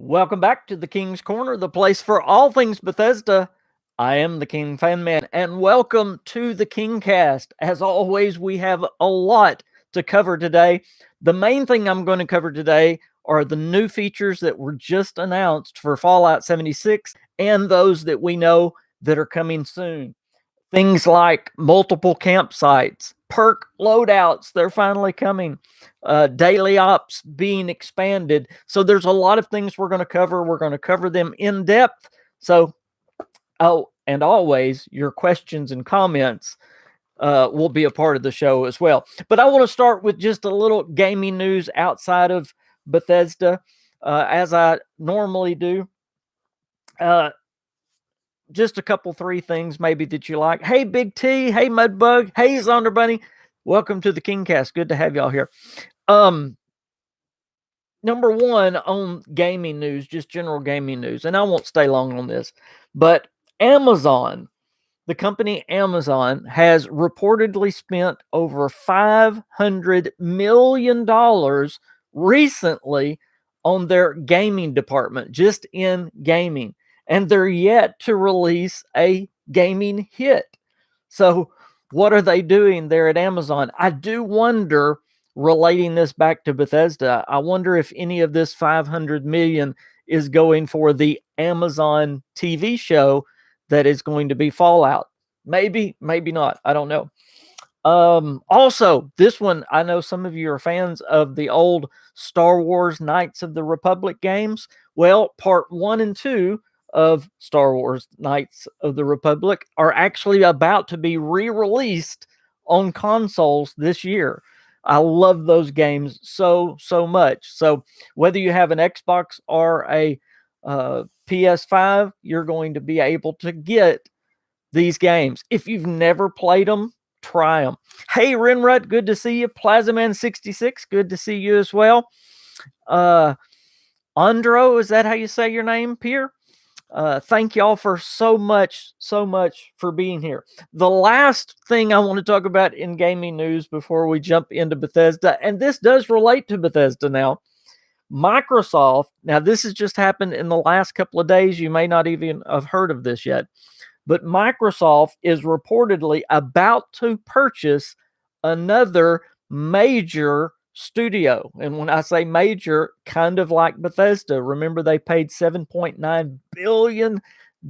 Welcome back to the King's Corner, the place for all things Bethesda. I am the KingFanMan, and welcome to the KingCast. As always, we have a lot to cover today. The main thing I'm going to cover today are the new features that were just announced for Fallout 76 and those that we know that are coming soon. Things like multiple campsites, perk loadouts, they're finally coming, daily ops being expanded. So there's a lot of things we're going to cover. We're going to cover them in depth. So, oh, and always your questions and comments will be a part of the show as well. But I want to start with just a little gaming news outside of Bethesda, as I normally do. Just a couple, three things maybe that you like. Hey, Big T. Hey, Mudbug. Hey, Zonder Bunny. Welcome to the KingCast. Good to have y'all here. Number one on gaming news, just general gaming news, and I won't stay long on this, but Amazon, the company Amazon, has reportedly spent over $500 million recently on their gaming department, just in gaming. And they're yet to release a gaming hit. So, what are they doing there at Amazon? I do wonder, relating this back to Bethesda, I wonder if any of this 500 million is going for the Amazon TV show that is going to be Fallout. Maybe, maybe not. I don't know. Also, this one, I know some of you are fans of the old Star Wars Knights of the Republic games. Well, part 1 and 2 of Star Wars Knights of the Republic are actually about to be re-released on consoles this year. I love those games so much. So whether you have an Xbox or a PS5, you're going to be able to get these games. If you've never played them, try them. Hey, Renrut, good to see you. Plazaman66, good to see you as well. Andro, is that how you say your name, Pierre? Thank y'all for so much for being here. The last thing I want to talk about in gaming news before we jump into Bethesda, and this does relate to Bethesda now. Microsoft, now this has just happened in the last couple of days. You may not even have heard of this yet, but Microsoft is reportedly about to purchase another major studio. And when I say major, kind of like Bethesda, remember they paid $7.9 billion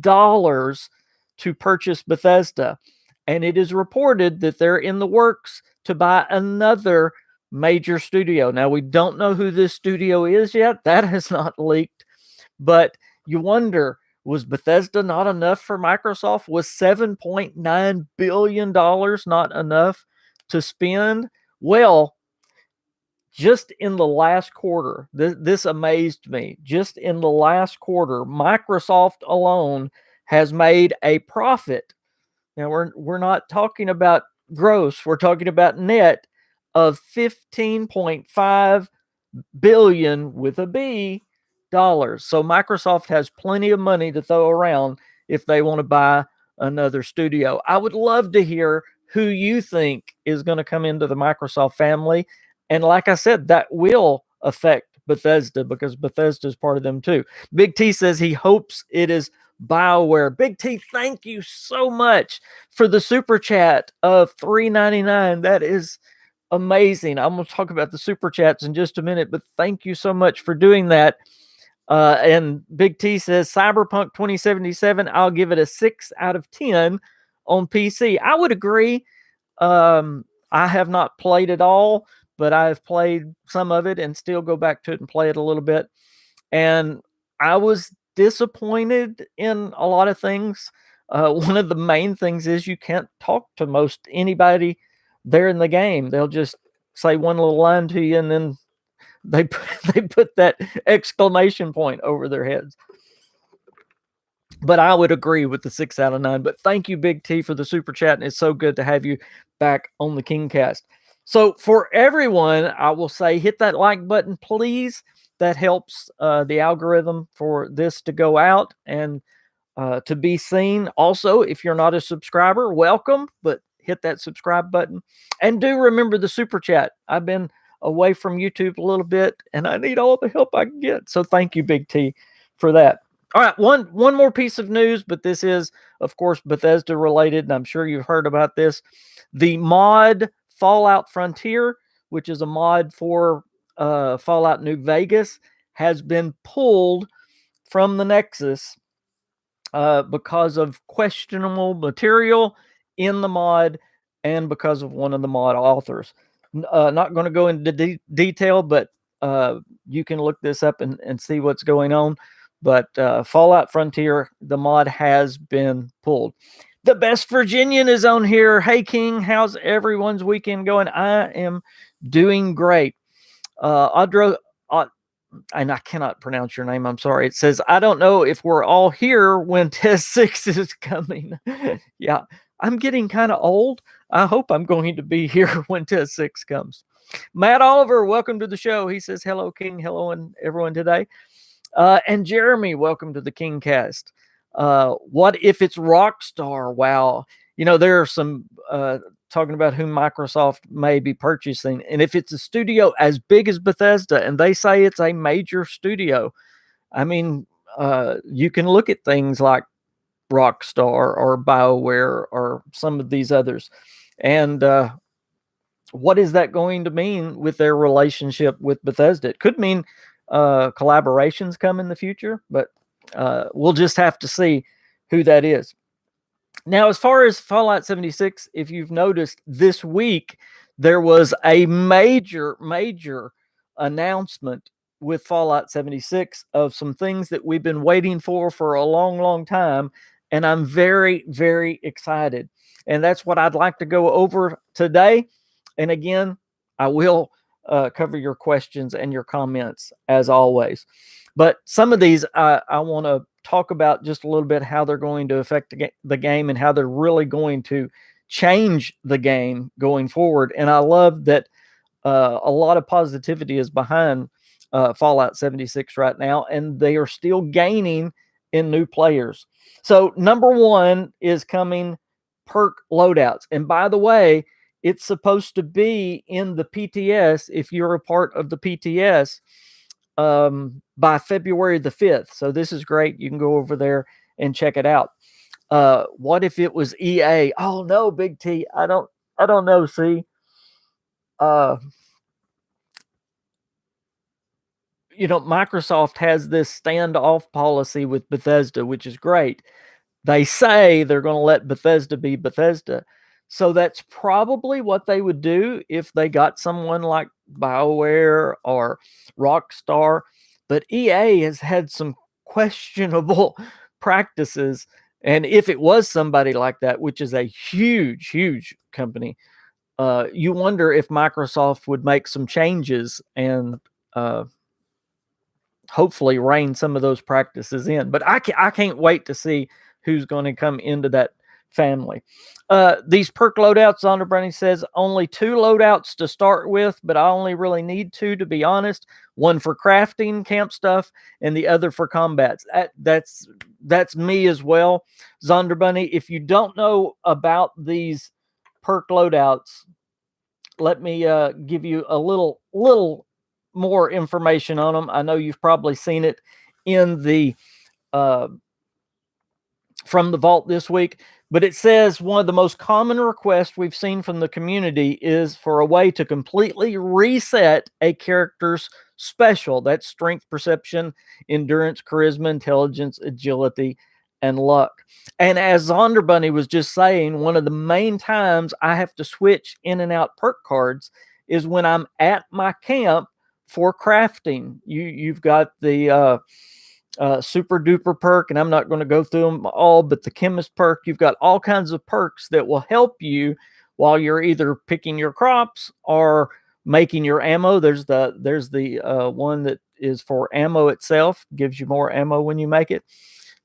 to purchase Bethesda. And it is reported that they're in the works to buy another major studio. Now, we don't know who this studio is yet. That has not leaked. But you wonder, was Bethesda not enough for Microsoft? Was $7.9 billion not enough to spend? Well, just in the last quarter, this amazed me. Just in the last quarter, Microsoft alone has made a profit. Now, we're not talking about gross. We're talking about net of 15.5 billion with a B dollars. So Microsoft has plenty of money to throw around if they want to buy another studio. I would love to hear who you think is going to come into the Microsoft family. And like I said, that will affect Bethesda because Bethesda is part of them too. Big T says he hopes it is BioWare. Big T, thank you so much for the super chat of $3.99. That is amazing. I'm going to talk about the super chats in just a minute, but thank you so much for doing that. And Big T says Cyberpunk 2077, I'll give it a 6 out of 10 on PC. I would agree. I have not played it all, but I've played some of it and still go back to it and play it a little bit. And I was disappointed in a lot of things. One of the main things is you can't talk to most anybody there in the game. They'll just say one little line to you and then they put that exclamation point over their heads. But I would agree with the 6 out of 9. But thank you, Big T, for the super chat. And it's so good to have you back on the KingCast. So for everyone, I will say hit that like button, please. That helps the algorithm for this to go out and to be seen. Also, if you're not a subscriber, welcome. But hit that subscribe button. And do remember the super chat. I've been away from YouTube a little bit, and I need all the help I can get. So thank you, Big T, for that. All right, one more piece of news, but this is, of course, Bethesda related, and I'm sure you've heard about this. The mod Fallout Frontier, which is a mod for Fallout New Vegas, has been pulled from the Nexus because of questionable material in the mod and because of one of the mod authors. Not going to go into detail, but you can look this up and see what's going on. But Fallout Frontier, the mod has been pulled. The Best Virginian is on here. Hey, King, how's everyone's weekend going? I am doing great. Audra, and I cannot pronounce your name. I'm sorry. It says, I don't know if we're all here when Test 6 is coming. Yeah, I'm getting kind of old. I hope I'm going to be here when Test 6 comes. Matt Oliver, welcome to the show. He says, hello, King. Hello, and everyone today. And Jeremy, welcome to the KingCast. What if it's Rockstar? Wow. You know, there are some talking about who Microsoft may be purchasing. And if it's a studio as big as Bethesda, and they say it's a major studio, I mean, you can look at things like Rockstar or BioWare or some of these others. And what is that going to mean with their relationship with Bethesda? It could mean collaborations come in the future, but we'll just have to see who that is. Now, as far as Fallout 76, if you've noticed this week, there was a major announcement with Fallout 76 of some things that we've been waiting for a long time. And I'm very, very excited. And that's what I'd like to go over today. And again, I will cover your questions and your comments as always. But some of these I want to talk about just a little bit how they're going to affect the game and how they're really going to change the game going forward. And I love that a lot of positivity is behind Fallout 76 right now, and they are still gaining in new players. So number one is coming Perk Loadouts. And by the way, it's supposed to be in the PTS if you're a part of the PTS by February the 5th. So this is great. You can go over there and check it out. What if it was EA? Oh no, Big T. I don't know. See, you know, Microsoft has this standoff policy with Bethesda, which is great. They say they're going to let Bethesda be Bethesda. So that's probably what they would do if they got someone like BioWare or Rockstar. But EA has had some questionable practices. And if it was somebody like that, which is a huge company, you wonder if Microsoft would make some changes and hopefully rein some of those practices in. But I can't wait to see who's going to come into that family. These perk loadouts, Zonda Brownie says, only 2 loadouts to start with, but I only really need 2, to be honest. One for crafting camp stuff and the other for combats. That's me as well. Zonda Bunny, if you don't know about these perk loadouts, let me give you a little more information on them. I know you've probably seen it in the from the vault this week, but it says one of the most common requests we've seen from the community is for a way to completely reset a character's special. That's strength, perception, endurance, charisma, intelligence, agility, and luck. And as Zonder Bunny was just saying, one of the main times I have to switch in and out perk cards is when I'm at my camp for crafting. You've got the super duper perk, and I'm not going to go through them all, but the chemist perk, you've got all kinds of perks that will help you while you're either picking your crops or making your ammo. There's the one that is for ammo itself, gives you more ammo when you make it.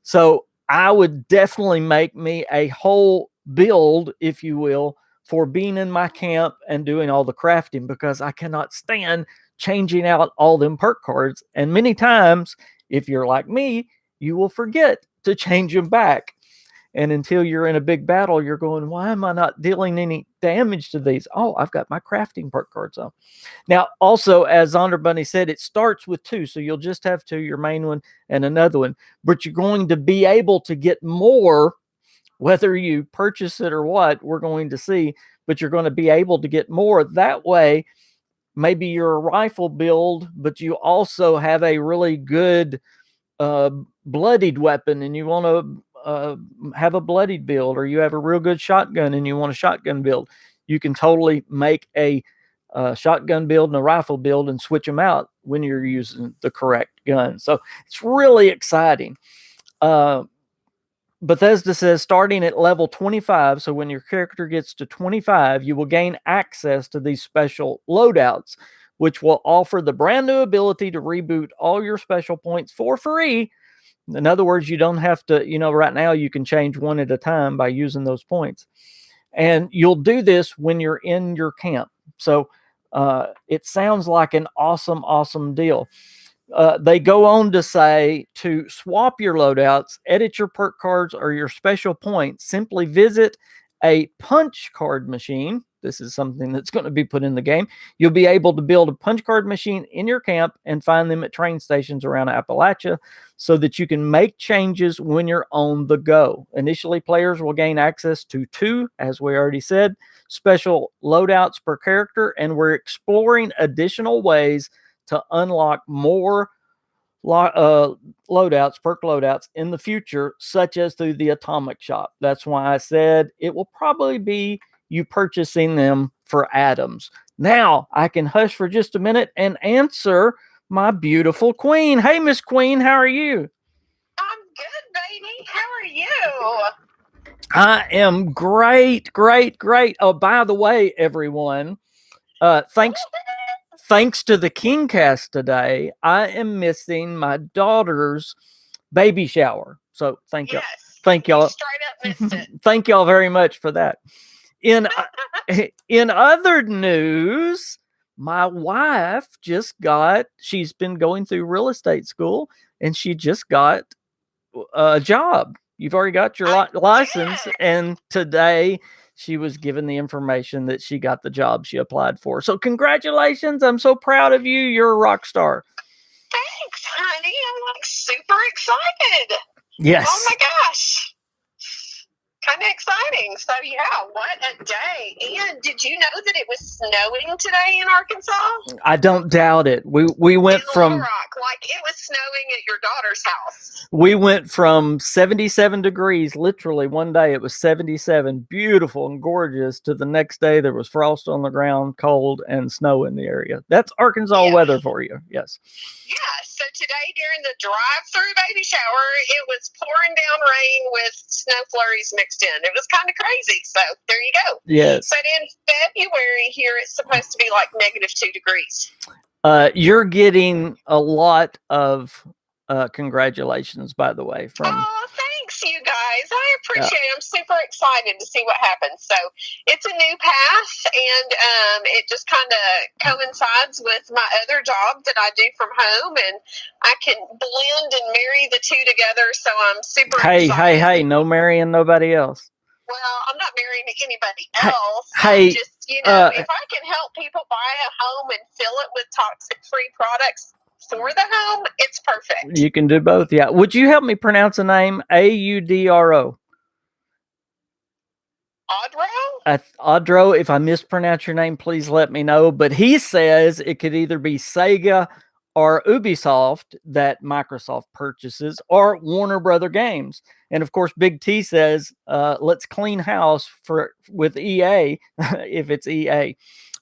So I would definitely make me a whole build, if you will, for being in my camp and doing all the crafting, because I cannot stand changing out all them perk cards. And many times, if you're like me, you will forget to change them back. And until you're in a big battle, you're going, why am I not dealing any damage to these? Oh, I've got my crafting perk cards on. Now, also, as Zonder Bunny said, it starts with 2. So you'll just have 2, your main one and another one. But you're going to be able to get more, whether you purchase it or what, we're going to see. But you're going to be able to get more. That way, maybe you're a rifle build, but you also have a really good bloodied weapon and you want to have a bloodied build, or you have a real good shotgun and you want a shotgun build. You can totally make a shotgun build and a rifle build and switch them out when you're using the correct gun. So it's really exciting. Bethesda says starting at level 25, so when your character gets to 25, you will gain access to these special loadouts, which will offer the brand new ability to reboot all your special points for free. In other words, you don't have to, right now you can change one at a time by using those points. And you'll do this when you're in your camp. So it sounds like an awesome, awesome deal. They go on to say to swap your loadouts, edit your perk cards, or your special points, simply visit a punch card machine. This is something that's going to be put in the game. You'll be able to build a punch card machine in your camp and find them at train stations around Appalachia so that you can make changes when you're on the go. Initially, players will gain access to 2, as we already said, special loadouts per character, and we're exploring additional ways to unlock more loadouts, perk loadouts in the future, such as through the Atomic Shop. That's why I said it will probably be you purchasing them for atoms. Now, I can hush for just a minute and answer my beautiful queen. Hey, Miss Queen, how are you? I'm good, baby. How are you? I am great. Oh, by the way, everyone, thanks to the KingCast today, I am missing my daughter's baby shower. So thank y'all. Thank y'all. Straight up missed it. Thank y'all very much for that. In other news, my wife she's been going through real estate school and she just got a job. You've already got your license, and today she was given the information that she got the job she applied for. So congratulations. I'm so proud of you. You're a rock star. Thanks, honey. I'm super excited. Yes. Oh my gosh. Kind of exciting. So yeah, what a day. And did you know that it was snowing today in Arkansas? I don't doubt it. We went from Rock, like it was snowing at your daughter's house. We went from 77 degrees, literally one day it was 77, beautiful and gorgeous, to the next day there was frost on the ground, cold, and snow in the area. That's Arkansas weather for you. Yes. Yeah. So today during the drive-through baby shower, it was pouring down rain with snow flurries mixed in. It was kind of crazy. So there you go. Yes. But in February here, it's supposed to be like -2 degrees. You're getting a lot of congratulations, by the way. Oh, thanks, you guys. I appreciate it. I'm super excited to see what happens. So it's a new path, and it just kind of coincides with my other job that I do from home, and I can blend and marry the two together. So I'm super excited. Hey, no marrying nobody else. Well, I'm not marrying anybody else. Hey, just, if I can help people buy a home and fill it with toxic-free products for the home, it's perfect. You can do both, yeah. Would you help me pronounce a name? Audro. Audro. If I mispronounce your name, please let me know. But he says it could either be Sega or Ubisoft that Microsoft purchases, or Warner Brother Games. And of course, Big T says, let's clean house with EA, if it's EA.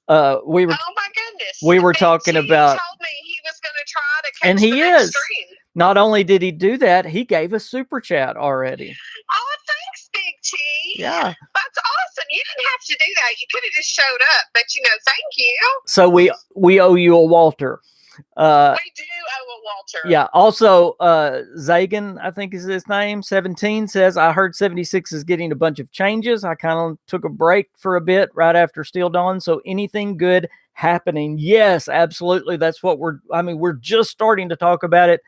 Oh my goodness! We were talking about. He told me he was going to try to catch and he the is. stream. Not only did he do that, he gave a super chat already. Oh, thanks, Big T. Yeah, that's awesome. You didn't have to do that. You could have just showed up. But thank you. So we owe you a Walter. We do owe a Walter. Yeah. Also, Zagan, I think is his name, 17, says, I heard 76 is getting a bunch of changes. I kind of took a break for a bit right after Steel Dawn. So anything good happening? Yes, absolutely. That's what we're just starting to talk about it.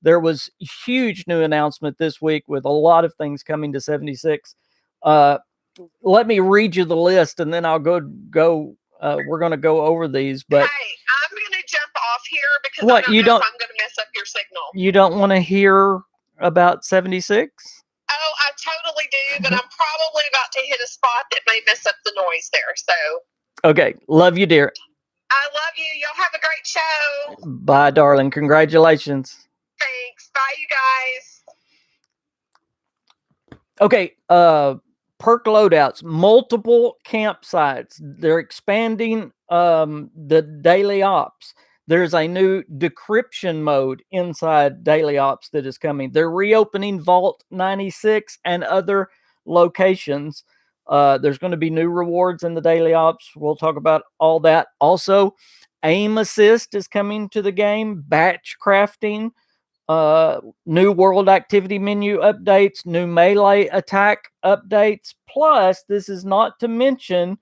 there was huge new announcement this week with a lot of things coming to 76. Let me read you the list, and then I'll go. We're going to go over these. But hey, I'm going to jump off here because what, I don't know if I'm going to mess up your signal. You don't want to hear about 76? Oh, I totally do, but I'm probably about to hit a spot that may mess up the noise there. So. Okay, love you, dear. I love you. Y'all have a great show. Bye, darling. Congratulations. Thanks. Bye, you guys. Okay, Perk Loadouts, multiple campsites. They're expanding the daily ops. There's a new decryption mode inside daily ops that is coming. They're reopening Vault 96 and other locations. There's going to be new rewards in the daily ops. We'll talk about all that. Also, aim assist is coming to the game, batch crafting, new world activity menu updates, new melee attack updates. Plus, this is not to mention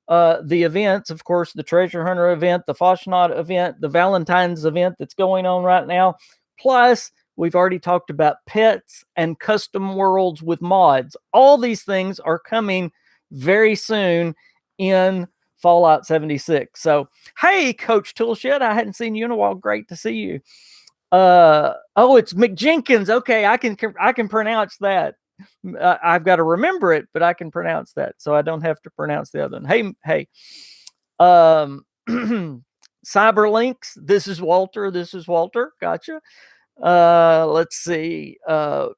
the events, of course, the treasure hunter event, the Foshnot event, the Valentine's event that's going on right now. Plus, we've already talked about pets and custom worlds with mods. All these things are coming very soon in Fallout 76. So, hey, Coach Toolshed, I hadn't seen you in a while. Great to see you. It's McJenkins. Okay, I can pronounce that. I've got to remember it, but I can pronounce that, so I don't have to pronounce the other one. Hey, Cyberlinks. This is Walter. Gotcha. Let's see.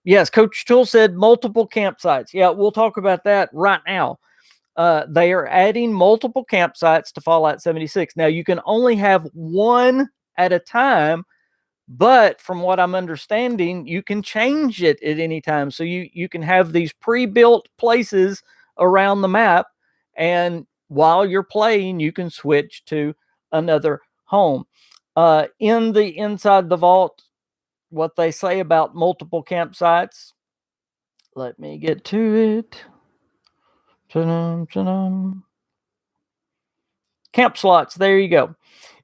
Yes, Coach Tool said multiple campsites. Yeah, we'll talk about that right now. They are adding multiple campsites to Fallout 76. Now, you can only have one at a time, but from what I'm understanding, you can change it at any time. So you can have these pre-built places around the map, and while you're playing, you can switch to another home. Inside the vault, what they say about multiple campsites. Let me get to it. Camp slots. There you go.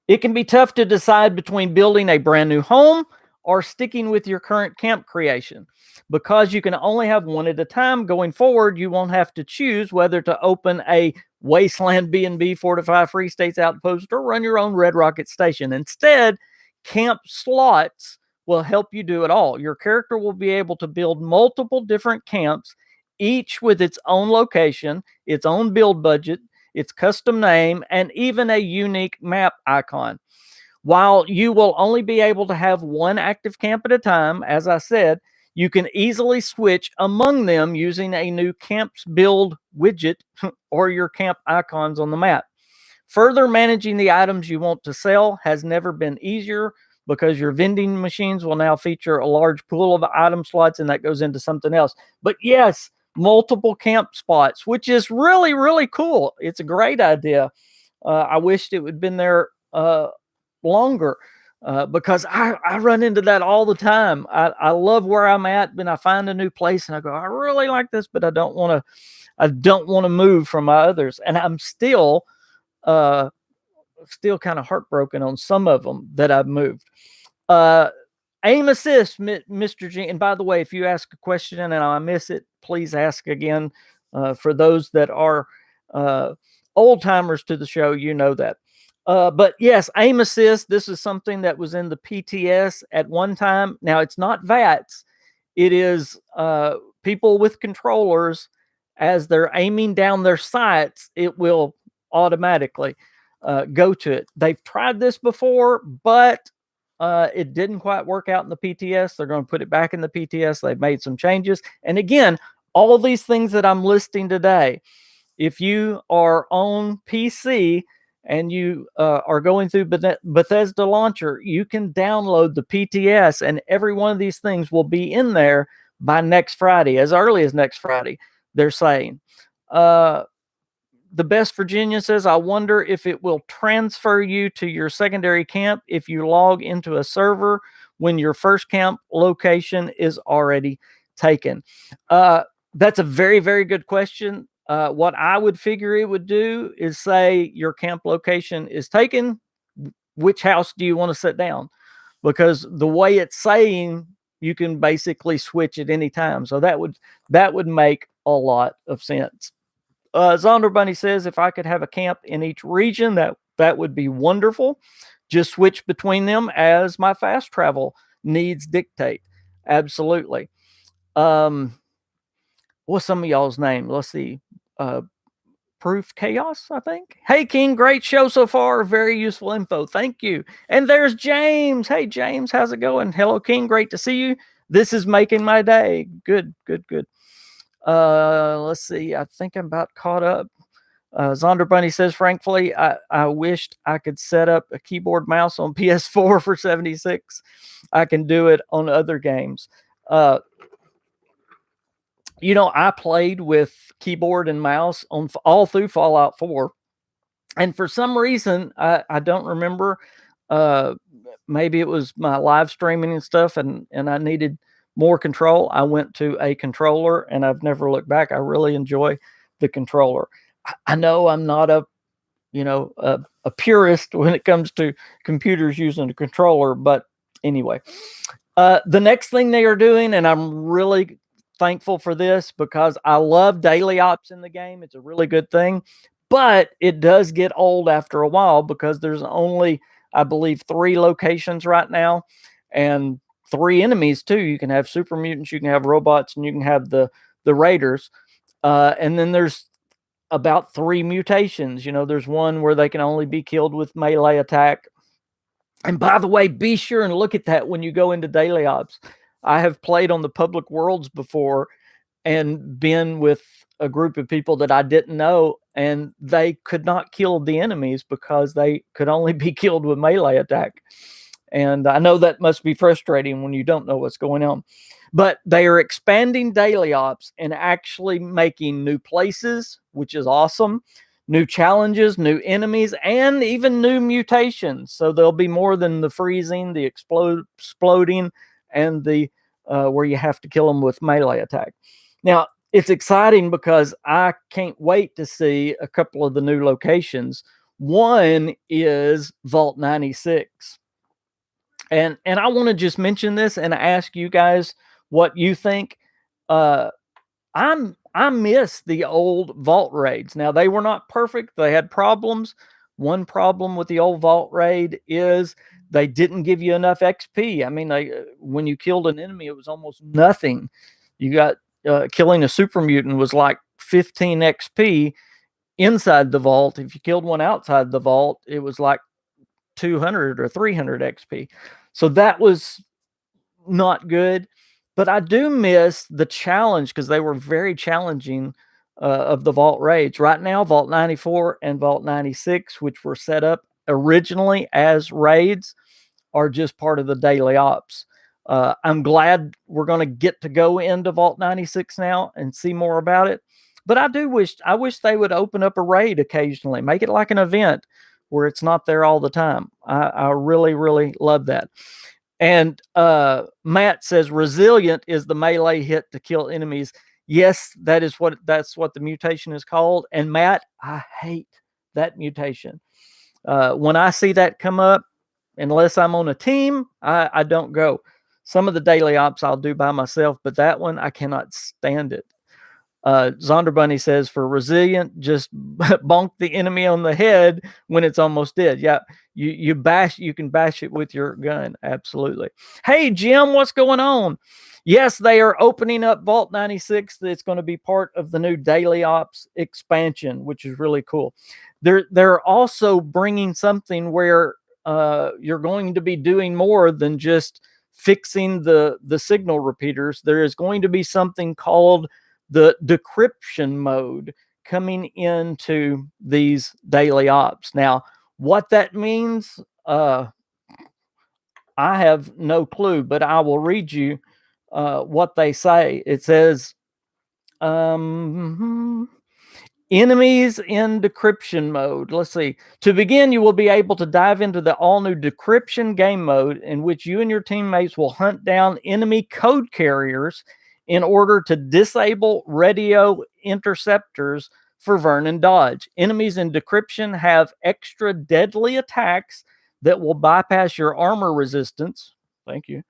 It can be tough to decide between building a brand new home or sticking with your current camp creation. Because you can only have one at a time going forward, you won't have to choose whether to open a Wasteland B&B, fortify Free States Outpost, or run your own Red Rocket station. Instead, camp slots will help you do it all. Your character will be able to build multiple different camps, each with its own location, its own build budget, its custom name, and even a unique map icon. While you will only be able to have one active camp at a time, as I said, you can easily switch among them using a new camps build widget or your camp icons on the map. Further managing the items you want to sell has never been easier because your vending machines will now feature a large pool of item slots, and that goes into something else. But yes, multiple camp spots, which is really, really cool. It's a great idea. I wished it would have been there longer because I run into that all the time. I love where I'm at, but I find a new place and I go, I really like this, but I don't want to move from my others. And I'm still kind of heartbroken on some of them that I've moved. Aim assist, Mr. G. And by the way, if you ask a question and I miss it, please ask again. For those that are old timers to the show, you know that. But yes, aim assist. This is something that was in the PTS at one time. Now it's not VATS. It is people with controllers. As they're aiming down their sights, it will automatically go to it. They've tried this before, but it didn't quite work out in the PTS. They're going to put it back in the PTS. They've made some changes. And again, all these things that I'm listing today, if you are on PC and you are going through Bethesda Launcher, you can download the PTS, and every one of these things will be in there by next Friday, as early as next Friday, they're saying. The Best Virginia says, I wonder if it will transfer you to your secondary camp if you log into a server when your first camp location is already taken. That's a very, very good question. What I would figure it would do is say your camp location is taken. Which house do you want to sit down? because the way it's saying, you can basically switch at any time. So that would make a lot of sense. Zonder Bunny says, if I could have a camp in each region, that would be wonderful. Just switch between them as my fast travel needs dictate. Absolutely. What's some of y'all's name? Let's see. Proof Chaos, I think. Hey, King, great show so far. Very useful info. Thank you. And there's James. Hey, James, how's it going? Hello, King. Great to see you. This is making my day. Good, good, good. Let's see. I think I'm about caught up. Zonder Bunny says, frankly, I wished I could set up a keyboard mouse on PS4 for 76. I can do it on other games. I played with keyboard and mouse on all through Fallout 4. And for some reason, I don't remember. Maybe it was my live streaming and stuff, and I needed more control. I went to a controller, and I've never looked back. I really enjoy the controller. I know I'm not a purist when it comes to computers using a controller, but anyway, the next thing they are doing, and I'm really thankful for this because I love daily ops in the game. It's a really good thing, but it does get old after a while because there's only, I believe, 3 locations right now and 3 enemies too. You can have super mutants, you can have robots, and you can have the raiders. And then there's about 3 mutations. There's one where they can only be killed with melee attack. And by the way, be sure and look at that when you go into daily ops. I have played on the public worlds before and been with a group of people that I didn't know, and they could not kill the enemies because they could only be killed with melee attack. And I know that must be frustrating when you don't know what's going on. But they are expanding daily ops and actually making new places, which is awesome. New challenges, new enemies, and even new mutations. So there'll be more than the freezing, the exploding, and the where you have to kill them with melee attack. Now, it's exciting because I can't wait to see a couple of the new locations. One is Vault 96. And I want to just mention this and ask you guys what you think. I miss the old vault raids. Now, they were not perfect. They had problems. One problem with the old vault raid is they didn't give you enough XP. I mean, when you killed an enemy, it was almost nothing. You got killing a super mutant was like 15 XP inside the vault. If you killed one outside the vault, it was like 200 or 300 XP. So that was not good. But I do miss the challenge because they were very challenging of the vault raids. Right now, Vault 94 and Vault 96, which were set up originally as raids, are just part of the daily ops. I'm glad we're going to get to go into Vault 96 now and see more about it. But I wish they would open up a raid occasionally, make it like an event where it's not there all the time. I really, really love that. And Matt says resilient is the melee hit to kill enemies. Yes, that's what the mutation is called. And Matt, I hate that mutation. When I see that come up, unless I'm on a team, I don't go. Some of the daily ops I'll do by myself, but that one I cannot stand it. Zonder Bunny says for resilient, just bonk the enemy on the head when it's almost dead. Yeah, you can bash it with your gun. Absolutely. Hey Jim, what's going on? Yes, they are opening up Vault 96. That's going to be part of the new daily ops expansion, which is really cool. They're also bringing something where you're going to be doing more than just fixing the signal repeaters. There is going to be something called the decryption mode coming into these daily ops. Now, what that means, I have no clue, but I will read you what they say. It says, enemies in decryption mode. Let's see. To begin, you will be able to dive into the all-new decryption game mode in which you and your teammates will hunt down enemy code carriers in order to disable radio interceptors for Vernon Dodge. Enemies in decryption have extra deadly attacks that will bypass your armor resistance. Thank you.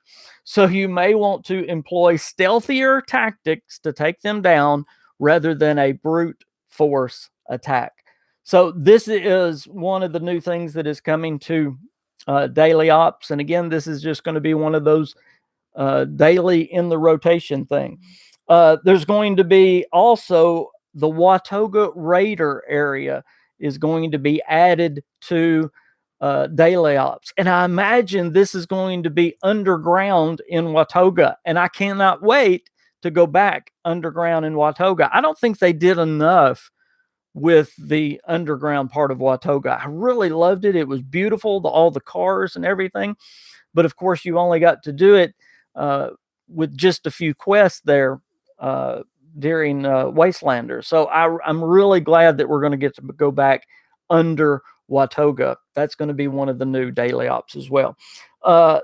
So you may want to employ stealthier tactics to take them down rather than a brute force attack. So this is one of the new things that is coming to daily ops. And again, this is just going to be one of those daily in the rotation thing. There's going to be also the Watoga Raider area is going to be added to daily ops. And I imagine this is going to be underground in Watoga. And I cannot wait to go back underground in Watoga. I don't think they did enough with the underground part of Watoga. I really loved it. It was beautiful, all the cars and everything. But of course, you only got to do it with just a few quests there during Wastelanders. So I'm really glad that we're going to get to go back under Watoga. That's going to be one of the new daily ops as well.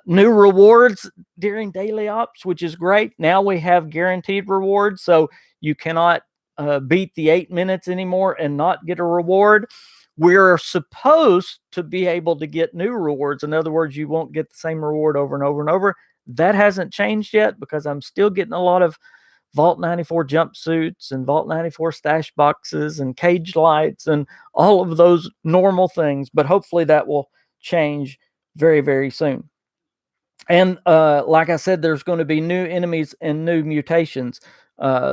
New rewards during daily ops, which is great. Now we have guaranteed rewards, so you cannot beat the 8 minutes anymore and not get a reward. We're supposed to be able to get new rewards. In other words, you won't get the same reward over and over and over. That hasn't changed yet because I'm still getting a lot of Vault 94 jumpsuits and Vault 94 stash boxes and cage lights and all of those normal things. But hopefully that will change very, very soon. And like I said, there's going to be new enemies and new mutations.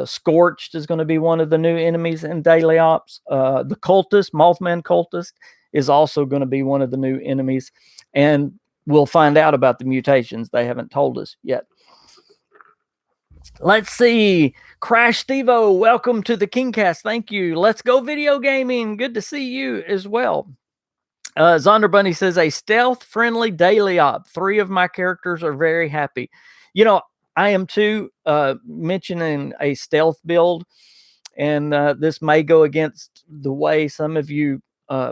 Scorched is going to be one of the new enemies in daily ops. The cultist, Mothman cultist, is also going to be one of the new enemies. And we'll find out about the mutations. They haven't told us yet. Let's see. Crash Stevo, welcome to the KingCast. Thank you. Let's Go Video Gaming. Good to see you as well. Zonder Bunny says, a stealth-friendly daily op. 3 of my characters are very happy. You know, I am too, mentioning a stealth build, and this may go against the way some of you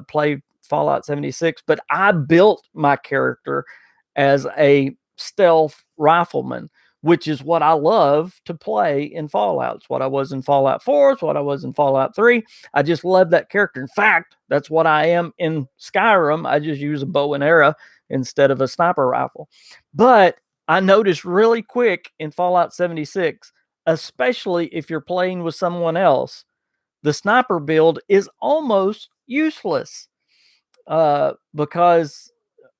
play Fallout 76, but I built my character as a stealth rifleman, which is what I love to play in Fallout. It's what I was in Fallout 4. It's what I was in Fallout 3. I just love that character. In fact, that's what I am in Skyrim. I just use a bow and arrow instead of a sniper rifle. But I noticed really quick in Fallout 76, especially if you're playing with someone else, the sniper build is almost useless because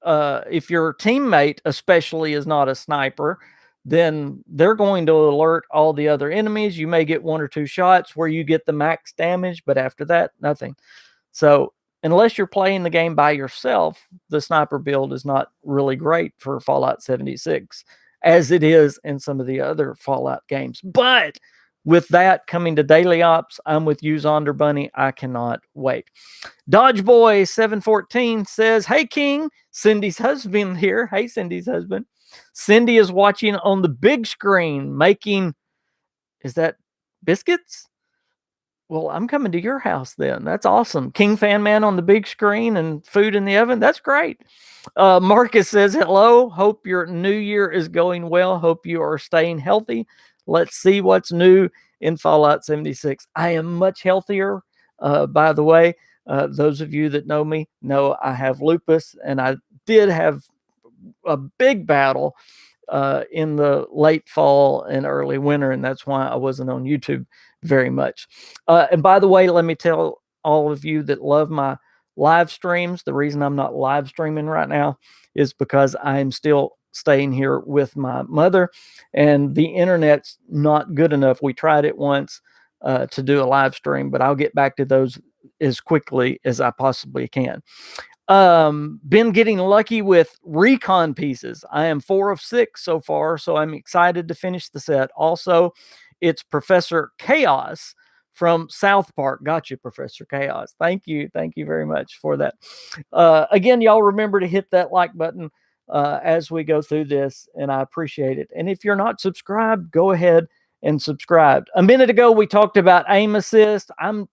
if your teammate especially is not a sniper, then they're going to alert all the other enemies. You may get 1 or 2 shots where you get the max damage, but after that, nothing. So unless you're playing the game by yourself, the sniper build is not really great for Fallout 76, as it is in some of the other Fallout games. But with that coming to daily ops, I'm with you, Zonder Bunny. I cannot wait. Dodge Boy 714 says, hey, King, Cindy's husband here. Hey, Cindy's husband. Cindy is watching on the big screen making, is that biscuits? Well, I'm coming to your house then. That's awesome. KingFanMan on the big screen and food in the oven. That's great. Marcus says, hello. Hope your new year is going well. Hope you are staying healthy. Let's see what's new in Fallout 76. I am much healthier, by the way. Those of you that know me know I have lupus, and I did have a big battle in the late fall and early winter, and that's why I wasn't on YouTube very much. And by the way, let me tell all of you that love my live streams, the reason I'm not live streaming right now is because I'm still staying here with my mother, and the internet's not good enough. We tried it once to do a live stream, but I'll get back to those as quickly as I possibly can. Been getting lucky with recon pieces. I am 4 of 6 so far, so I'm excited to finish the set. Also, it's Professor Chaos from South Park. Got you, Professor Chaos. Thank you. Thank you very much for that. Again, y'all remember to hit that like button as we go through this, and I appreciate it. And if you're not subscribed, go ahead and subscribe. A minute ago, we talked about aim assist. I'm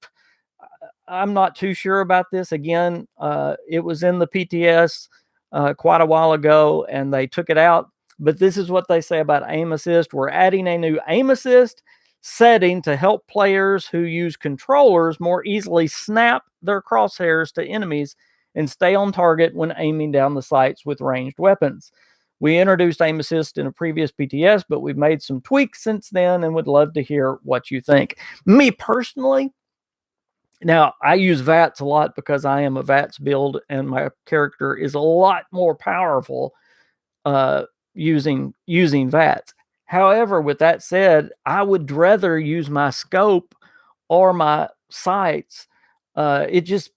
not too sure about this. Again, it was in the PTS quite a while ago, and they took it out. But this is what they say about aim assist. We're adding a new aim assist setting to help players who use controllers more easily snap their crosshairs to enemies and stay on target when aiming down the sights with ranged weapons. We introduced aim assist in a previous PTS, but we've made some tweaks since then and would love to hear what you think. Me personally, now I use VATS a lot because I am a VATS build and my character is a lot more powerful using VATS. However, with that said, I would rather use my scope or my sights. It just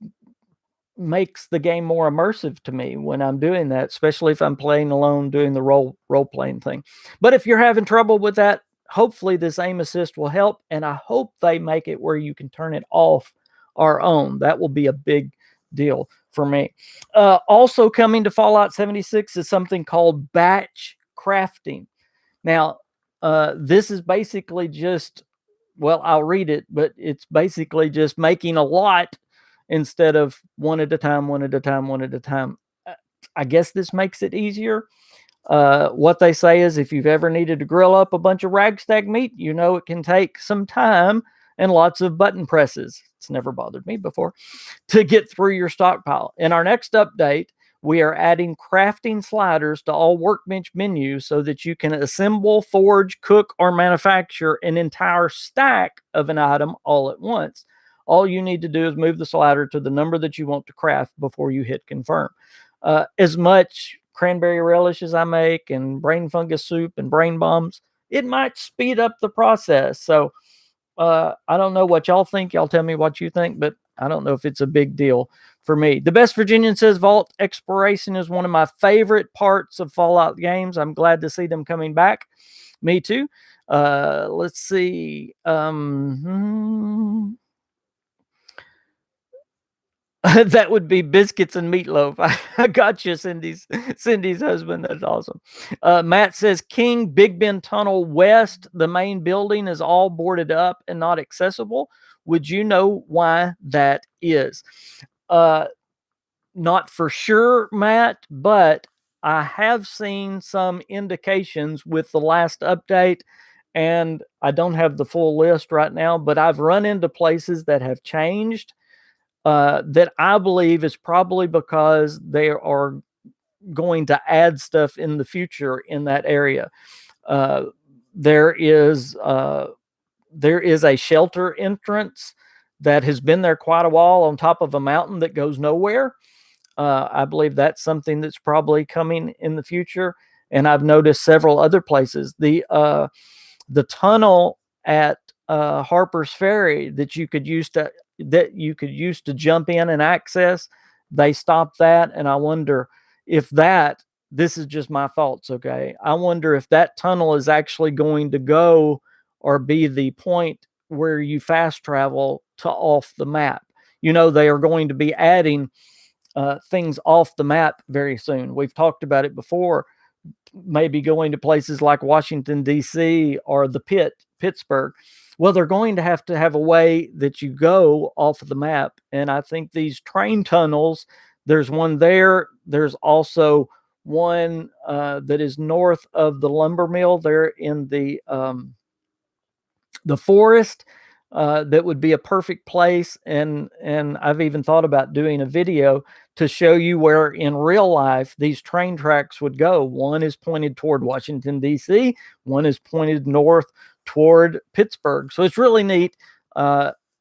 makes the game more immersive to me when I'm doing that, especially if I'm playing alone doing the role playing thing. But if you're having trouble with that, hopefully this aim assist will help, and I hope they make it where you can turn it off or on. That will be a big deal for me. Also coming to Fallout 76 is something called batch crafting. Now, this is basically just, well, I'll read it, but it's basically just making a lot instead of one at a time, one at a time, one at a time. I guess this makes it easier. What they say is if you've ever needed to grill up a bunch of ragstag meat, you know it can take some time and lots of button presses. It's never bothered me before to get through your stockpile. In our next update, we are adding crafting sliders to all workbench menus so that you can assemble, forge, cook, or manufacture an entire stack of an item all at once. All you need to do is move the slider to the number that you want to craft before you hit confirm. As much cranberry relish as I make and brain fungus soup and brain bombs, it might speed up the process. So I don't know what y'all think. Y'all tell me what you think, but I don't know if it's a big deal for me. The Best Virginian says Vault Exploration is one of my favorite parts of Fallout games. I'm glad to see them coming back. Me too. Let's see. That would be biscuits and meatloaf. I got you, Cindy's husband. That's awesome. Matt says King Big Ben Tunnel West, the main building is all boarded up and not accessible. Would you know why that is? Not for sure, Matt, but I have seen some indications with the last update, and I don't have the full list right now, but I've run into places that have changed. That I believe is probably because they are going to add stuff in the future in that area. There is a shelter entrance that has been there quite a while on top of a mountain that goes nowhere. I believe that's something that's probably coming in the future. And I've noticed several other places. The tunnel at Harper's Ferry that you could use to jump in and access, they stopped that, and I wonder if this is just my thoughts, okay? I wonder if that tunnel is actually going to go or be the point where you fast travel to off the map. You know, they are going to be adding things off the map very soon. We've talked about it before, maybe going to places like Washington, D.C. or Pittsburgh. Well, they're going to have a way that you go off of the map. And I think these train tunnels, there's one there. There's also one that is north of the lumber mill there in the forest. That would be a perfect place. And I've even thought about doing a video to show you where in real life these train tracks would go. One is pointed toward Washington, D.C. One is pointed north toward Pittsburgh. So it's really neat.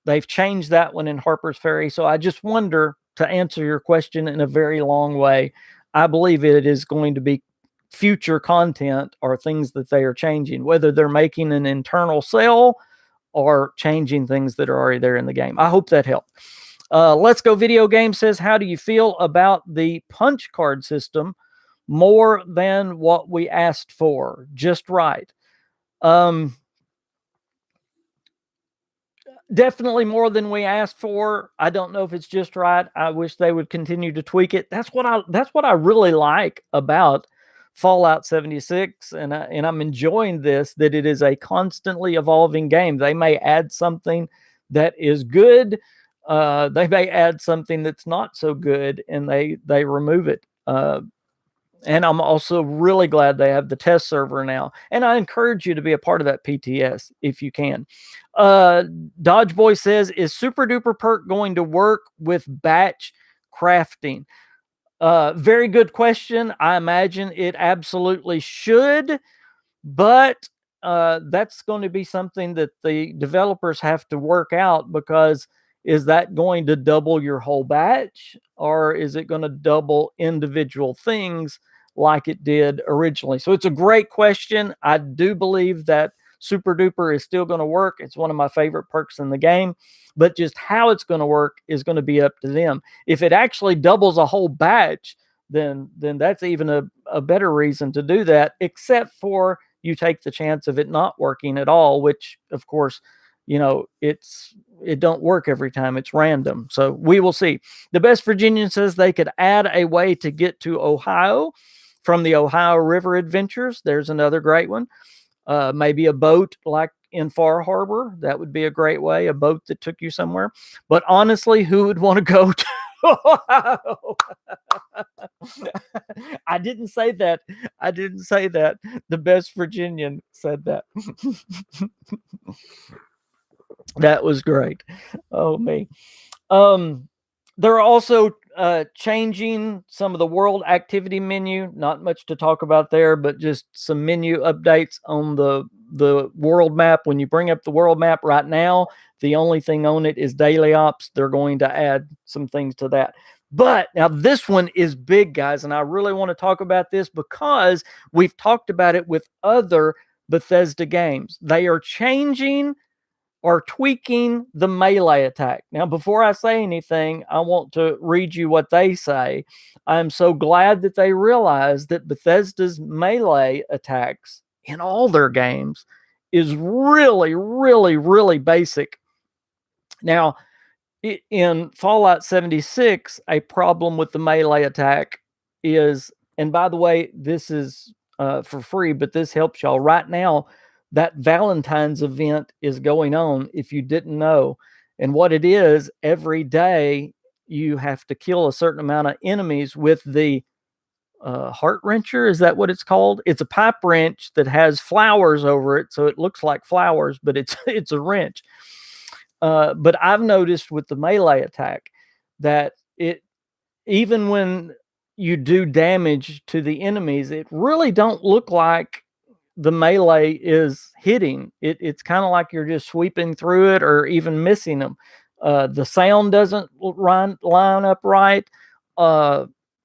They've changed that one in Harper's Ferry. So I just wonder, to answer your question in a very long way, I believe it is going to be future content or things that they are changing, whether they're making an internal cell or changing things that are already there in the game. I hope that helped. Let's Go Video Game says, how do you feel about the punch card system? More than what we asked for, just right. Definitely more than we asked for. I don't know if it's just right. I wish they would continue to tweak it. That's what I really like about Fallout 76, and I'm enjoying this, that it is a constantly evolving game. They may add something that is good. They may add something that's not so good, and they remove it. And I'm also really glad they have the test server now. And I encourage you to be a part of that PTS if you can. Dodge Boy says, is Super Duper Perk going to work with batch crafting? Very good question. I imagine it absolutely should, but that's going to be something that the developers have to work out, because is that going to double your whole batch, or is it going to double individual things like it did originally? So it's a great question. I do believe that Super Duper is still going to work. It's one of my favorite perks in the game, but just how it's going to work is going to be up to them. If it actually doubles a whole batch, then that's even a better reason to do that, except for you take the chance of it not working at all, which of course, it don't work every time. It's random. So we will see. The Best Virginian says they could add a way to get to Ohio from the Ohio River Adventures. There's another great one. Maybe a boat like in Far Harbor. That would be a great way, a boat that took you somewhere. But honestly, who would want to go to Ohio? I didn't say that. The Best Virginian said that. That was great. Oh, me. They're also changing some of the world activity menu. Not much to talk about there, but just some menu updates on the world map. When you bring up the world map right now, the only thing on it is daily ops. They're going to add some things to that. But now this one is big, guys, and I really want to talk about this because we've talked about it with other Bethesda games. They are changing or tweaking the melee attack. Now, before I say anything, I want to read you what they say. I'm so glad that they realize that Bethesda's melee attacks in all their games is really, really, really basic. Now, in Fallout 76, a problem with the melee attack is, and by the way, this is for free, but this helps y'all right now. That Valentine's event is going on, if you didn't know. And what it is, every day you have to kill a certain amount of enemies with the heart wrencher. Is that what it's called? It's a pipe wrench that has flowers over it, so it looks like flowers, but it's a wrench. But I've noticed with the melee attack that it, even when you do damage to the enemies, it really don't look like the melee is hitting. It's kind of like you're just sweeping through it or even missing them. The sound doesn't line up right.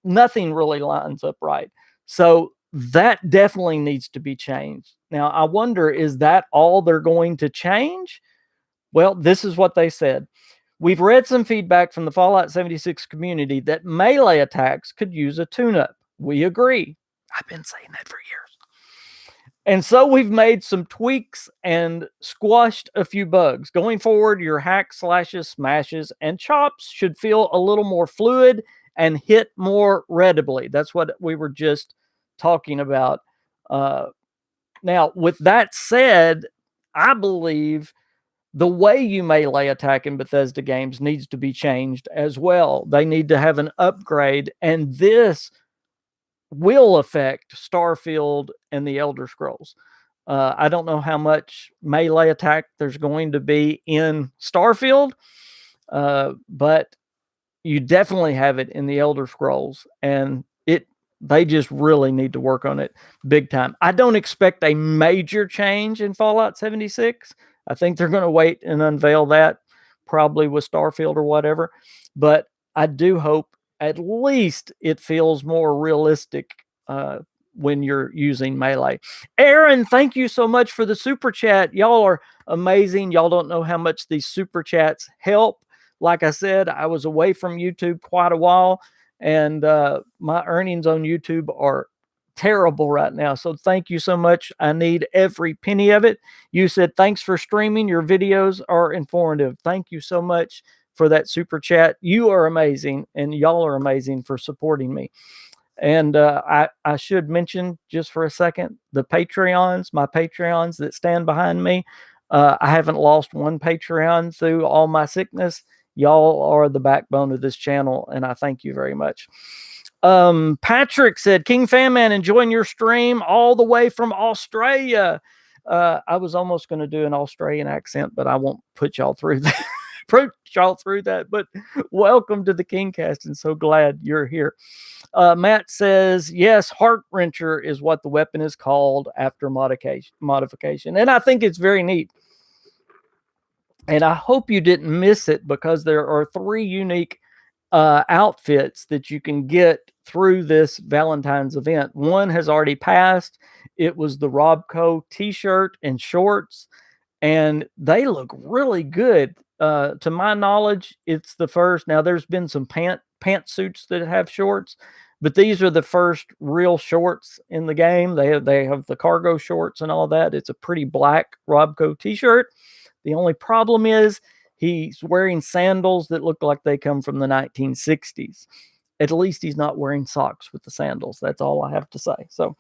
Nothing really lines up right. So that definitely needs to be changed. Now, I wonder, is that all they're going to change? Well, this is what they said. We've read some feedback from the Fallout 76 community that melee attacks could use a tune-up. We agree. I've been saying that for years. And so we've made some tweaks and squashed a few bugs. Going forward, your hacks, slashes, smashes, and chops should feel a little more fluid and hit more readily. That's what we were just talking about. Now, with that said, I believe the way you melee attack in Bethesda games needs to be changed as well. They need to have an upgrade, and this will affect Starfield and the Elder Scrolls. I don't know how much melee attack there's going to be in Starfield, but you definitely have it in the Elder Scrolls, and they just really need to work on it big time. I don't expect a major change in Fallout 76. I think they're going to wait and unveil that probably with Starfield or whatever. But I do hope at least it feels more realistic when you're using melee. Aaron, thank you so much for the super chat. Y'all are amazing. Y'all don't know how much these super chats help. Like I said, I was away from YouTube quite a while, and my earnings on YouTube are terrible right now. So thank you so much. I need every penny of it. You said, thanks for streaming. Your videos are informative. Thank you so much for that super chat. You are amazing, and y'all are amazing for supporting me. And I should mention just for a second, my Patreons that stand behind me. I haven't lost one Patreon through all my sickness. Y'all are the backbone of this channel, and I thank you very much. Patrick said, KingFanMan, enjoying your stream all the way from Australia. I was almost going to do an Australian accent, but I won't put y'all through that. approach y'all through that. But welcome to the Kingcast, and so glad you're here. Matt says, yes, Heart Wrencher is what the weapon is called after modification. And I think it's very neat. And I hope you didn't miss it, because there are 3 unique outfits that you can get through this Valentine's event. One has already passed. It was the Robco t-shirt and shorts, and they look really good. To my knowledge, it's the first. Now, there's been some pantsuits that have shorts, but these are the first real shorts in the game. They have the cargo shorts and all that. It's a pretty black Robco t-shirt. The only problem is he's wearing sandals that look like they come from the 1960s. At least he's not wearing socks with the sandals. That's all I have to say. So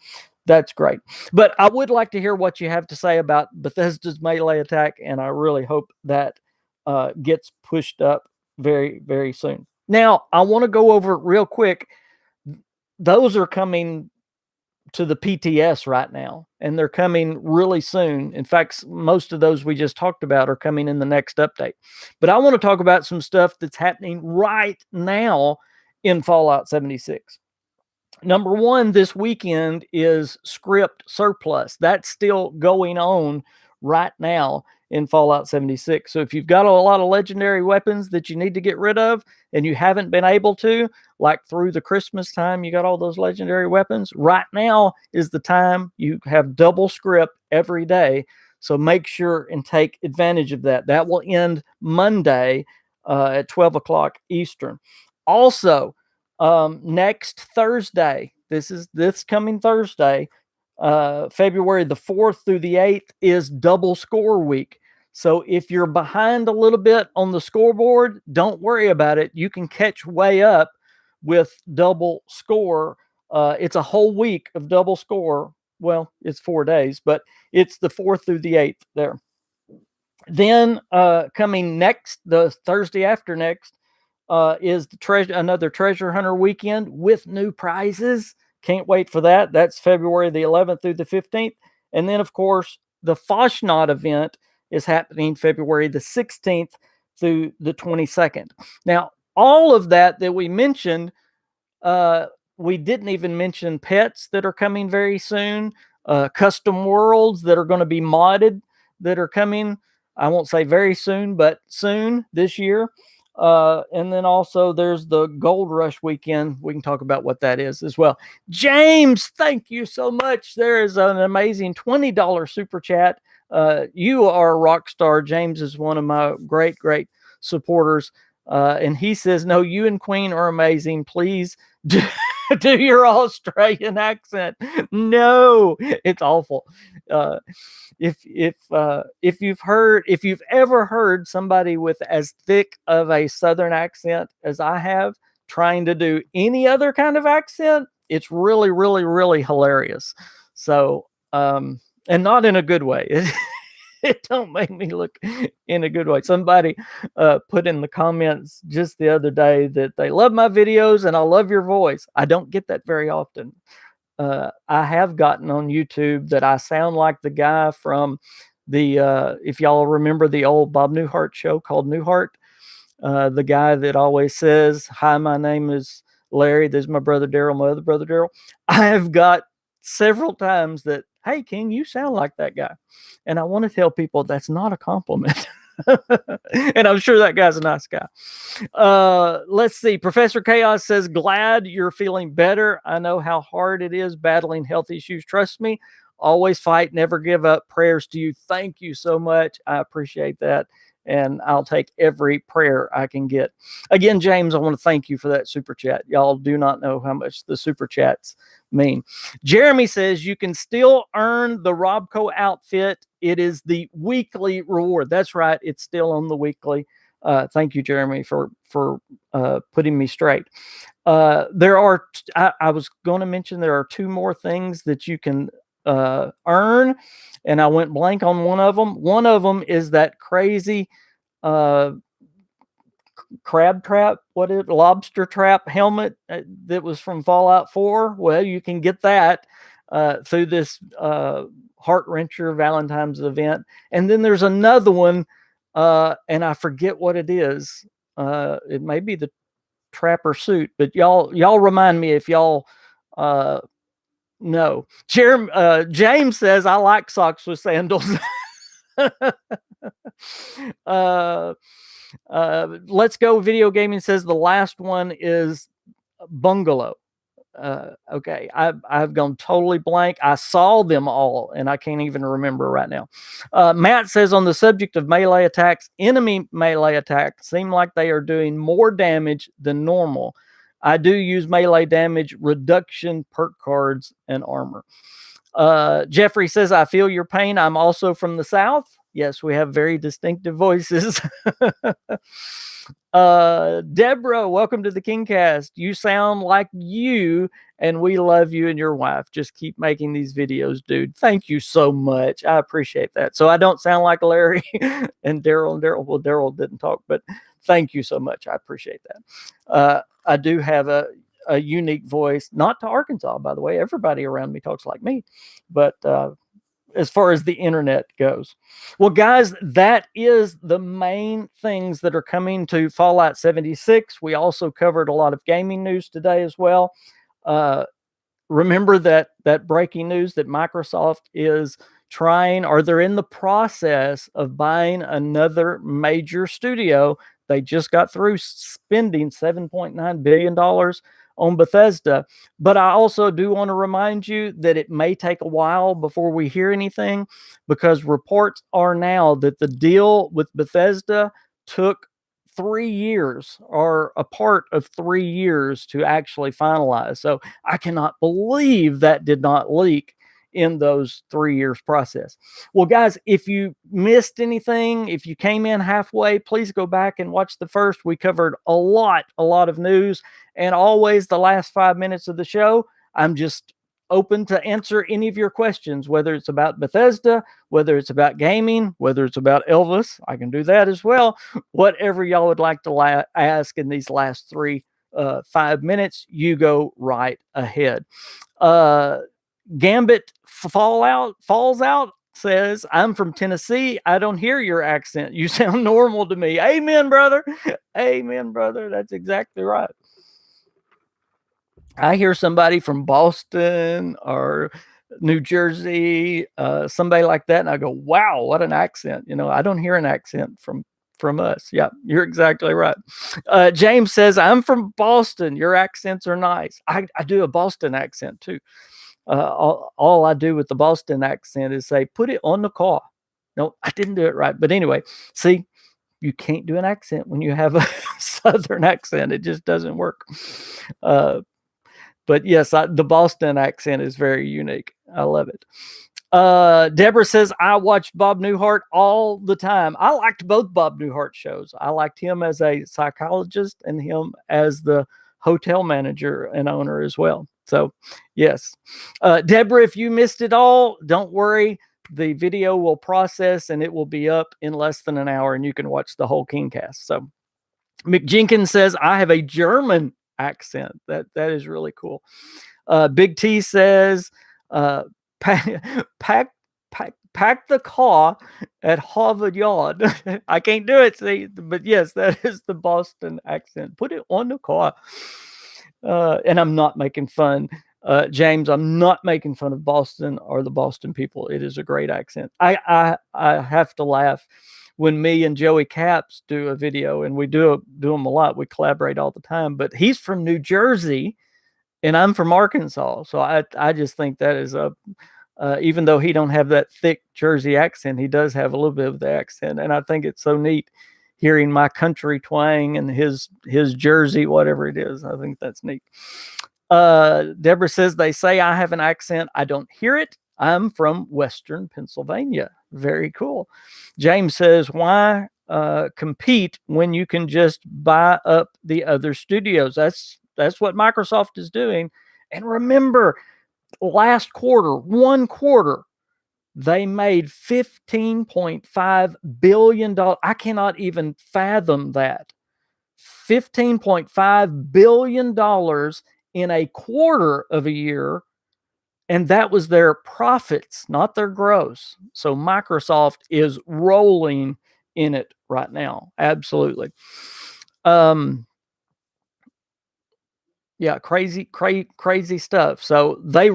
that's great. But I would like to hear what you have to say about Bethesda's melee attack, and I really hope that gets pushed up very, very soon. Now, I want to go over it real quick. Those are coming to the PTS right now, and they're coming really soon. In fact, most of those we just talked about are coming in the next update. But I want to talk about some stuff that's happening right now in Fallout 76. Number one, this weekend is script surplus. That's still going on right now in Fallout 76. So if you've got a lot of legendary weapons that you need to get rid of and you haven't been able to, like through the Christmas time, you got all those legendary weapons, right now is the time. You have double script every day. So make sure and take advantage of that. That will end Monday at 12 o'clock Eastern. Also, next Thursday, this coming Thursday, February the 4th through the 8th is double score week. So if you're behind a little bit on the scoreboard, don't worry about it. You can catch way up with double score. It's a whole week of double score. Well, it's 4 days, but it's the 4th through the 8th there. Then coming next, the Thursday after next, is another treasure hunter weekend with new prizes. Can't wait for that. That's February the 11th through the 15th. And then, of course, the Foshnot event is happening February the 16th through the 22nd. Now, all of that we mentioned, we didn't even mention pets that are coming very soon, custom worlds that are going to be modded that are coming. I won't say very soon, but soon this year. And then also there's the Gold Rush weekend. We can talk about what that is as well. James, thank you so much. There is an amazing $20 super chat. You are a rock star. James is one of my great, great supporters. And he says, no, you and Queen are amazing. Please do your Australian accent. No, it's awful. If you've ever heard somebody with as thick of a Southern accent as I have trying to do any other kind of accent, it's really, really, really hilarious. So, and not in a good way. It don't make me look in a good way. Somebody put in the comments just the other day that they love my videos and I love your voice. I don't get that very often. I have gotten on YouTube that I sound like the guy from the, if y'all remember the old Bob Newhart show called Newhart, the guy that always says, hi, my name is Larry. This is my brother Daryl, my other brother Daryl. I have got several times that, hey, King, you sound like that guy. And I want to tell people that's not a compliment. And I'm sure that guy's a nice guy. Let's see. Professor Chaos says, glad you're feeling better. I know how hard it is battling health issues. Trust me, always fight, never give up. Prayers to you. Thank you so much. I appreciate that. And I'll take every prayer I can get. Again, James, I want to thank you for that super chat. Y'all do not know how much the super chats mean. Jeremy says you can still earn the Robco outfit. It is the weekly reward. That's right. It's still on the weekly. Thank you, Jeremy, for putting me straight. There are, I was going to mention there are 2 more things that you can earn, and I went blank on one of them. One of them is that crazy crab trap, lobster trap helmet that was from Fallout 4. Well, you can get that through this Heart Wrencher Valentine's event. And then there's another one and I forget what it is. It may be the Trapper suit, but y'all remind me if y'all know. James says I like socks with sandals. uh, Let's Go Video Gaming says the last one is Bungalow. Okay, I've gone totally blank. I saw them all, and I can't even remember right now. Matt says on the subject of melee attacks, enemy melee attacks seem like they are doing more damage than normal. I do use melee damage reduction perk cards and armor. Jeffrey says, I feel your pain. I'm also from the South. Yes, we have very distinctive voices. Deborah, welcome to the KingCast. You sound like you, and we love you and your wife. Just keep making these videos, dude. Thank you so much. I appreciate that. So I don't sound like Larry and Daryl. Well, Daryl didn't talk, but thank you so much. I appreciate that. I do have a unique voice, not to Arkansas, by the way. Everybody around me talks like me, but as far as the internet goes. Well, guys, that is the main things that are coming to Fallout 76. We also covered a lot of gaming news today as well. Remember that breaking news that Microsoft is trying, or they're in the process of buying another major studio. They just got through spending $7.9 billion on Bethesda. But I also do want to remind you that it may take a while before we hear anything, because reports are now that the deal with Bethesda took 3 years, or a part of 3 years, to actually finalize. So I cannot believe that did not leak in those 3 years process. Well, guys, if you missed anything, if you came in halfway, please go back and watch the first. We covered a lot of news, and always the last 5 minutes of the show, I'm just open to answer any of your questions, whether it's about Bethesda, whether it's about gaming, whether it's about Elvis. I can do that as well. Whatever y'all would like to ask in these last 5 minutes, you go right ahead. Gambit Falls Out says, I'm from Tennessee. I don't hear your accent. You sound normal to me. Amen, brother. Amen, brother. That's exactly right. I hear somebody from Boston or New Jersey, somebody like that, and I go, wow, what an accent. I don't hear an accent from us. Yeah, you're exactly right. James says, I'm from Boston. Your accents are nice. I do a Boston accent too. All I do with the Boston accent is say, put it on the car. No, I didn't do it right. But anyway, see, you can't do an accent when you have a Southern accent. It just doesn't work. But yes, the Boston accent is very unique. I love it. Deborah says, I watched Bob Newhart all the time. I liked both Bob Newhart shows. I liked him as a psychologist and him as the hotel manager and owner as well. So, yes. Deborah, if you missed it all, don't worry. The video will process and it will be up in less than an hour, and you can watch the whole KingCast. So, McJenkins says, I have a German accent. That is really cool. Big T says, pack the car at Harvard Yard. I can't do it, see, but yes, that is the Boston accent. Put it on the car. And I'm not making fun. James, I'm not making fun of Boston or the Boston people. It is a great accent. I have to laugh when me and Joey Caps do a video, and we do them a lot. We collaborate all the time, but he's from New Jersey and I'm from Arkansas. So I just think that is even though he don't have that thick Jersey accent, he does have a little bit of the accent. And I think it's so neat hearing my country twang and his Jersey, whatever it is. I think that's neat. Deborah says, they say I have an accent. I don't hear it. I'm from Western Pennsylvania. Very cool. James says, why compete when you can just buy up the other studios? That's what Microsoft is doing. And remember, last quarter, one quarter, they made $15.5 billion. I cannot even fathom that. $15.5 billion in a quarter of a year. And that was their profits, not their gross. So Microsoft is rolling in it right now. Absolutely. Yeah, crazy stuff. So they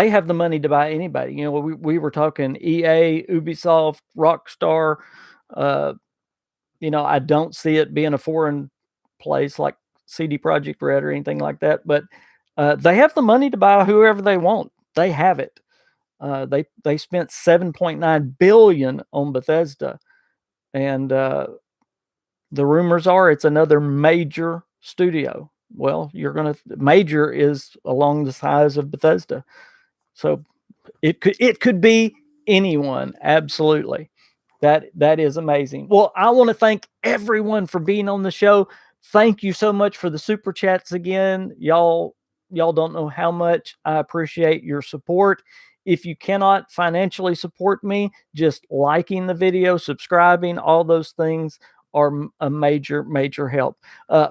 have the money to buy anybody. You know, we were talking EA, Ubisoft, Rockstar. Uh, you know, I don't see it being a foreign place like CD Projekt Red or anything like that. But they have the money to buy whoever they want. They have it. They spent 7.9 billion on Bethesda, and the rumors are it's another major studio. Well, major is along the size of Bethesda, so it could be anyone. Absolutely. That is amazing. Well, I want to thank everyone for being on the show. Thank you so much for the super chats again. Y'all don't know how much I appreciate your support. If you cannot financially support me, just liking the video, subscribing, all those things are a major help.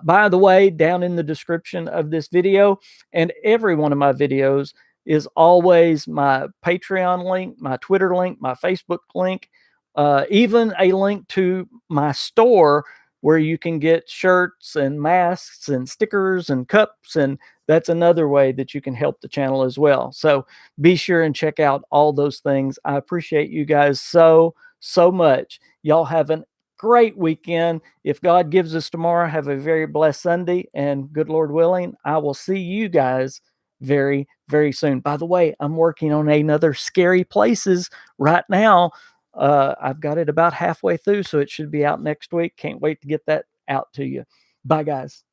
By the way, down in the description of this video and every one of my videos is always my Patreon link, my Twitter link, my Facebook link, even a link to my store where you can get shirts and masks and stickers and cups. And that's another way that you can help the channel as well. So be sure and check out all those things. I appreciate you guys so much. Y'all have a great weekend. If God gives us tomorrow, have a very blessed Sunday. And good Lord willing, I will see you guys very soon. By the way, I'm working on another Scary Places right now. I've got it about halfway through, so it should be out next week. Can't wait to get that out to you. Bye, guys.